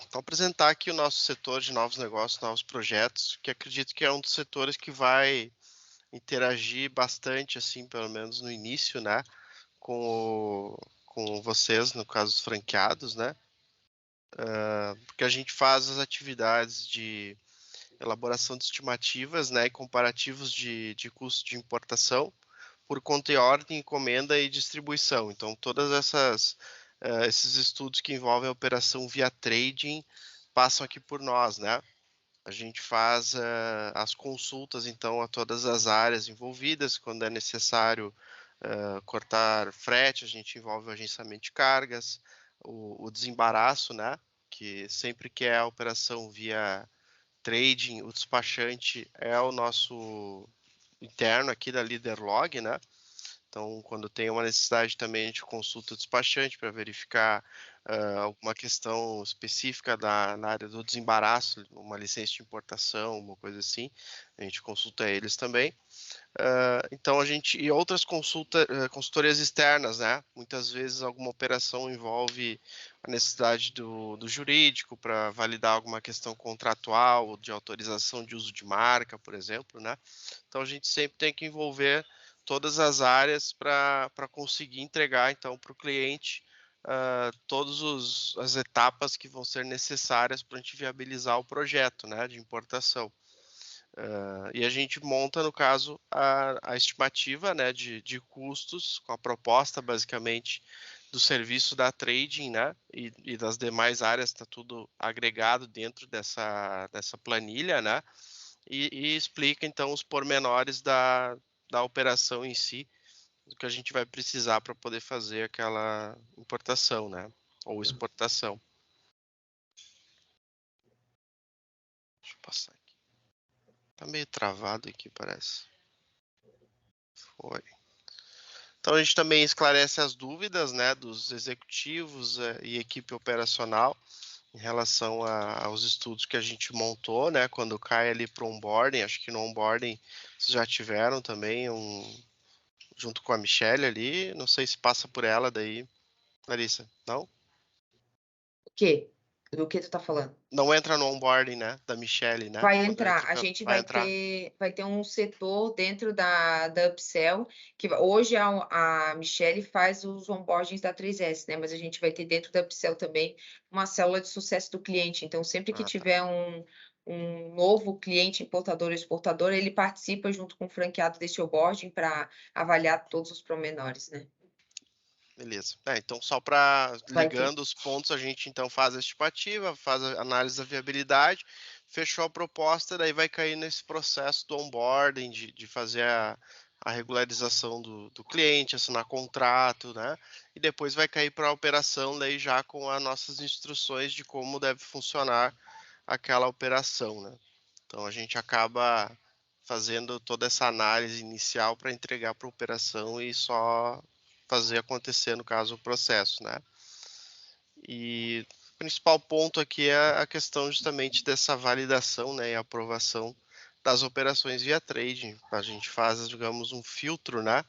Então apresentar aqui o nosso setor de novos negócios, novos projetos, que acredito que é um dos setores que vai interagir bastante, assim, pelo menos no início, né, com vocês, no caso os franqueados, né, porque a gente faz as atividades de elaboração de estimativas, né, e comparativos de custo de importação por conta e ordem, encomenda e distribuição. Então, todas esses estudos que envolvem a operação via trading passam aqui por nós, né? A gente faz as consultas, então, a todas as áreas envolvidas, quando é necessário cortar frete, a gente envolve o agenciamento de cargas, o desembaraço, né? Que sempre que é a operação via trading, o despachante é o nosso interno aqui da LeaderLog, né? Então, quando tem uma necessidade também, a gente consulta o despachante para verificar alguma questão específica na área do desembaraço, uma licença de importação, uma coisa assim, a gente consulta eles também. Então, e outras consultorias externas, né? Muitas vezes alguma operação envolve a necessidade do jurídico para validar alguma questão contratual, de autorização de uso de marca, por exemplo, né? Então, a gente sempre tem que envolver todas as áreas para conseguir entregar, então, para o cliente todas as etapas que vão ser necessárias para a gente viabilizar o projeto, né, de importação. E a gente monta, no caso, a estimativa, né, de custos, com a proposta, basicamente, do serviço da trading, né, e das demais áreas, está tudo agregado dentro dessa planilha, né, e explica, então, os pormenores da operação em si, do que a gente vai precisar para poder fazer aquela importação, né, ou exportação. Deixa eu passar aqui. Tá meio travado aqui, parece. Foi. Então a gente também esclarece as dúvidas, né, dos executivos e equipe operacional em relação aos estudos que a gente montou, né, quando cai ali para o onboarding. Acho que no onboarding vocês já tiveram também junto com a Michelle ali. Não sei se passa por ela daí, Larissa. Não? O quê? Do que tu tá falando? Não entra no onboarding, né, da Michelle, né? Vai Quando a entrar, a equipe gente vai vai entrar. ter um setor dentro da Upsell, que hoje a Michelle faz os onboardings da 3S, né, mas a gente vai ter dentro da Upsell também uma célula de sucesso do cliente. Então sempre que Ah, tá. tiver um novo cliente importador ou exportador, ele participa junto com o franqueado desse onboarding para avaliar todos os pormenores, né. Beleza. Então, só para Vai ter. ligando os pontos, a gente então faz a estimativa, faz a análise da viabilidade, fechou a proposta, daí vai cair nesse processo do onboarding, de fazer a regularização do cliente, assinar contrato, né? E depois vai cair para a operação, daí já com as nossas instruções de como deve funcionar aquela operação, né? Então, a gente acaba fazendo toda essa análise inicial para entregar para a operação e só fazer acontecer, no caso, o processo, né? E o principal ponto aqui é a questão justamente dessa validação, né, e aprovação das operações via trading. A gente faz, digamos, um filtro, né,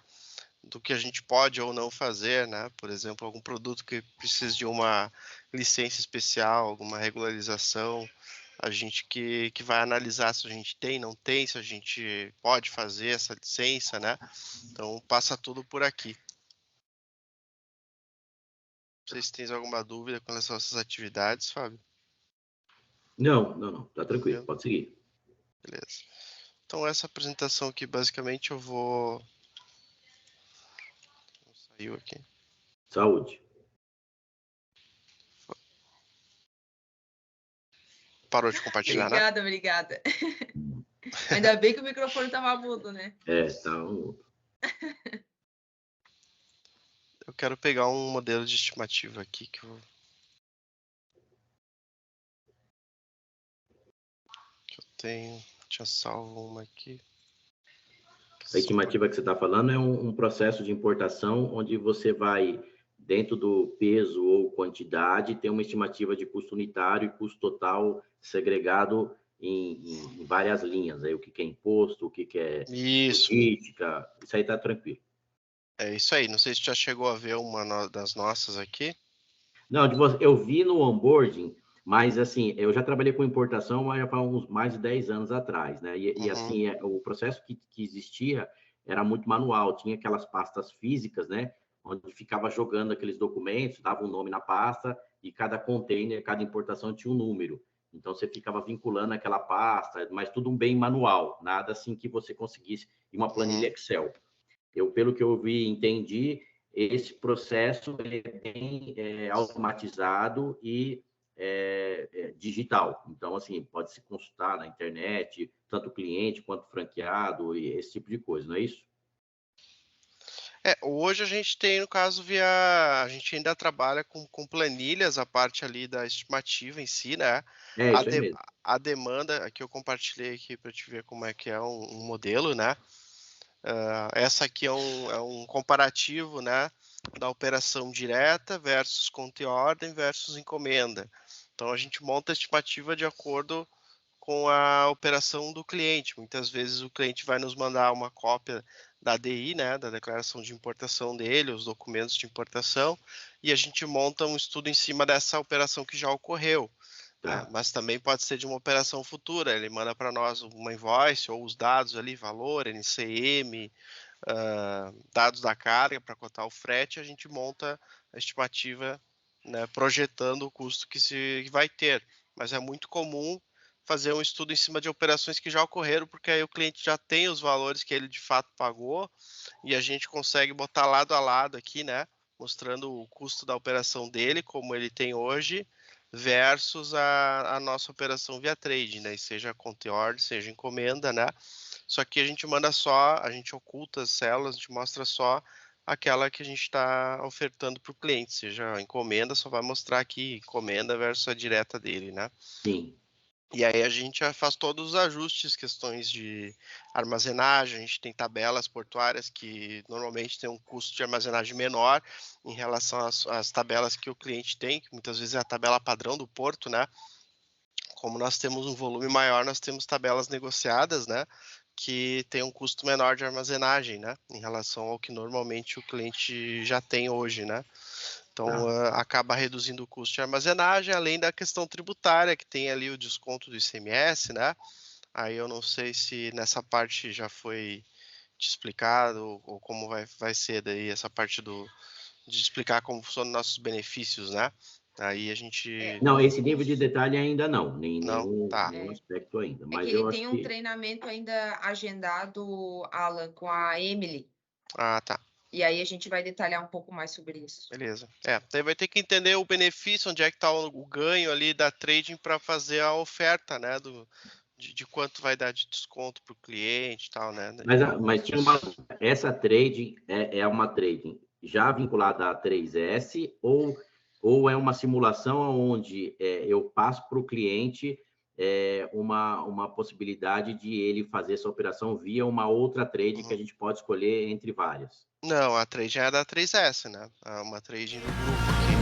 do que a gente pode ou não fazer, né? Por exemplo, algum produto que precisa de uma licença especial, alguma regularização, a gente que vai analisar se a gente tem, não tem, se a gente pode fazer essa licença, né? Então, passa tudo por aqui. Não sei se tens alguma dúvida com relação a essas atividades, Fábio. Não. Tá tranquilo, pode seguir. Beleza. Então, essa apresentação aqui, basicamente, eu vou... Saiu aqui. Saúde. Parou de compartilhar, né? Obrigada. Ainda bem que o microfone estava mudo, né? Tá mudo. Eu quero pegar um modelo de estimativa aqui que eu tinha salvo uma aqui. A estimativa que você está falando é um processo de importação onde você vai, dentro do peso ou quantidade, ter uma estimativa de custo unitário e custo total segregado em várias linhas. Aí, o que é imposto, o que é logística, isso aí está tranquilo. É isso aí. Não sei se já chegou a ver uma das nossas aqui. Não, eu vi no onboarding Mas, assim, eu já trabalhei com importação, mas já faz uns mais de 10 anos atrás, né? E assim, o processo que existia era muito manual, tinha aquelas pastas físicas, né? Onde ficava jogando aqueles documentos, dava um nome na pasta, e cada container, cada importação tinha um número. Então, você ficava vinculando aquela pasta, mas tudo bem manual, nada assim que você conseguisse em uma planilha Excel. Pelo que eu vi e entendi, esse processo é bem automatizado e digital. Então, assim, pode se consultar na internet, tanto o cliente quanto o franqueado, e esse tipo de coisa, não é isso? Hoje a gente tem, no caso, a gente ainda trabalha com planilhas, a parte ali da estimativa em si, né? Isso aí mesmo. A demanda, aqui eu compartilhei aqui para te ver como é que é um modelo, né? Essa aqui é um comparativo, né, da operação direta versus conta e ordem versus encomenda. Então, a gente monta a estimativa de acordo com a operação do cliente. Muitas vezes o cliente vai nos mandar uma cópia da DI, né, da declaração de importação dele, os documentos de importação, e a gente monta um estudo em cima dessa operação que já ocorreu. Tá. Mas também pode ser de uma operação futura. Ele manda para nós uma invoice ou os dados ali, valor, NCM, dados da carga para cotar o frete. A gente monta a estimativa, né, projetando o custo que vai ter. Mas é muito comum fazer um estudo em cima de operações que já ocorreram, porque aí o cliente já tem os valores que ele de fato pagou e a gente consegue botar lado a lado aqui, né, mostrando o custo da operação dele, como ele tem hoje, versus a nossa operação via trade, né? Seja conta e ordem, seja encomenda, né? Só que a gente manda só, a gente oculta as células, a gente mostra só aquela que a gente está ofertando para o cliente, seja a encomenda, só vai mostrar aqui encomenda versus a direta dele, né? Sim. E aí a gente já faz todos os ajustes, questões de armazenagem, a gente tem tabelas portuárias que normalmente tem um custo de armazenagem menor em relação às tabelas que o cliente tem, que muitas vezes é a tabela padrão do porto, né? Como nós temos um volume maior, nós temos tabelas negociadas, né? Que tem um custo menor de armazenagem, né? Em relação ao que normalmente o cliente já tem hoje, né? Então, acaba reduzindo o custo de armazenagem, além da questão tributária, que tem ali o desconto do ICMS, né? Aí eu não sei se nessa parte já foi te explicado ou como vai ser daí essa parte de explicar como funcionam nossos benefícios, né? Aí a gente... Não, esse nível de detalhe ainda não, Não? Tá. nenhum aspecto ainda. É Mas que eu ele acho tem um que... treinamento ainda agendado, Alan, com a Emily. Ah, tá. E aí a gente vai detalhar um pouco mais sobre isso. Beleza. Daí vai ter que entender o benefício, onde é que está o ganho ali da trading para fazer a oferta, né? De quanto vai dar de desconto para o cliente e tal, né? Mas tinha essa trading é uma trading já vinculada à 3S ou é uma simulação onde eu passo para o cliente uma possibilidade de ele fazer essa operação via uma outra trade que a gente pode escolher entre várias? Não, a trading é da 3S, né? É uma trading do grupo aqui.